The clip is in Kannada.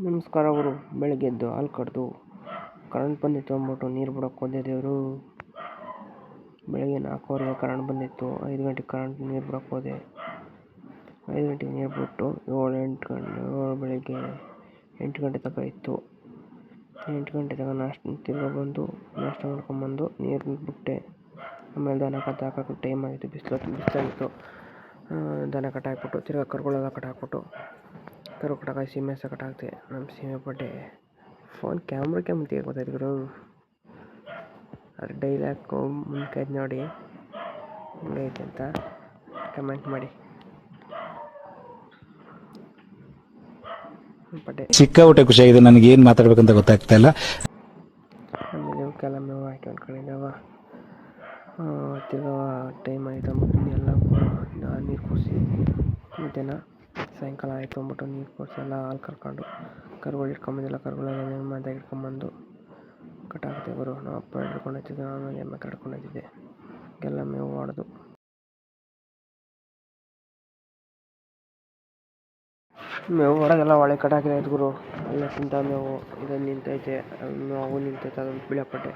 ನಮಸ್ಕಾರ ಅವರು. ಬೆಳಗ್ಗೆ ಎದ್ದು ಹಾಲು ಕರೆದು ಕರೆಂಟ್ ಬಂದಿತ್ತು ಅಂದ್ಬಿಟ್ಟು ನೀರು ಬಿಡೋಕೆ ಹೋದೆ ದೇವರು. ಬೆಳಗ್ಗೆ 4:15 ಕರೆಂಟ್ ಬಂದಿತ್ತು. 5 ಗಂಟೆಗೆ ಕರೆಂಟ್ ನೀರು ಬಿಡೋಕೆ ಹೋದೆ. 5 ಗಂಟೆಗೆ ನೀರು ಬಿಟ್ಟು 7 ಬೆಳಗ್ಗೆ 8 ಗಂಟೆ ತನಕ ಇತ್ತು. 8 ಗಂಟೆ ತನಕ ತಿರ್ಗಾ ಬಂದು ನಾಷ್ಟ ಮಾಡ್ಕೊಂಬಂದು ನೀರು ಬಿಟ್ಟೆ. ಆಮೇಲೆ ದನ ಹಾಕೋಕ್ಕೆ ಟೈಮ್ ಆಗಿತ್ತು, ಬಿಸಿಲಾಗಿತ್ತು. ದನ ಕಟ್ಟಾಕ್ಬಿಟ್ಟು ತಿರ್ಗಾ ಕರುಗಳೆಲ್ಲ ಕಟ್ಟಾಕ್ಬಿಟ್ಟು ಸೀಮೆ ಹಸ ಕಟ್ಟಾಕ್ತೆ. ನಮ್ಮ ಸೀಮೆ ಪಡ್ಡೆ ಫೋನ್ ಕ್ಯಾಮ್ರಾ ತೆಗೋತಾಯಿದ್ರು. ಅದು ಡೈಲಾಗ್ ಮುಂದ್ಕೈದು ನೋಡಿ ಹೆಂಗೈತೆ ಅಂತ ಕಮೆಂಟ್ ಮಾಡಿ. ಪಡ್ಡೆ ಸಿಕ್ಕಾಬಿಟ್ಟೆ ಖುಷಿಯಾಗಿದೆ. ನನಗೆ ಏನು ಮಾತಾಡ್ಬೇಕಂತ ಗೊತ್ತಾಗ್ತಾ ಇಲ್ಲ. ಆಮೇಲೆ ಇವಕ್ಕೆಲ್ಲ ಮೇವು ಹಾಕ್ಕೊಂಡು ಕಳಿದವ. ತಿರ್ಗಾ ಟೈಮ್ ಆಯಿತು ಅಂದ್ಬಿಟ್ಟು ಎಲ್ಲ ನೀರು ಕುಡಿಸಿ ಮಧ್ಯಾಹ್ನ ಸಾಯಂಕಾಲ ಆಯಿತು ಅಂದ್ಬಿಟ್ಟು ನೀರು ಕುಡಿಸಿ ಎಲ್ಲ ಹಾಲು ಕರ್ಕೊಂಡು ಕರುಗಳು ಇಟ್ಕೊಂಬಂದಿಲ್ಲ. ಕರುಗಳೆಲ್ಲ ಮನೆಯಾಗ ಇಟ್ಕೊಂಬಂದು ಕಟ್ಟಾಕ್ತೆ ಗುರು. ನಾವು ಅಪ್ಪ ಹಿಡ್ಕೊಂಡು ಹೋಗ್ತಿದ್ದೆ, ನಾನು ಎಮ್ಮೆ ಕಟ್ಕೊಂಡು ಹೋಗ್ತಿದ್ದೆ. ಎಲ್ಲ ಮೇವು ಹೊಡೆದು ಮೇವು ಹೊಡೆದೆಲ್ಲ ಒಳ್ಳೆ ಕಟ್ಟಾಕಿದಾಯ್ತು ಗುರು. ಎಲ್ಲ ತಿಂತ ಮೇವು ಇದನ್ನು ನಿಂತೈತೆ, ಅವು ನಿಂತೈತೆ. ಅದೊಂದು ಬಿಳಪಟ್ಟೆ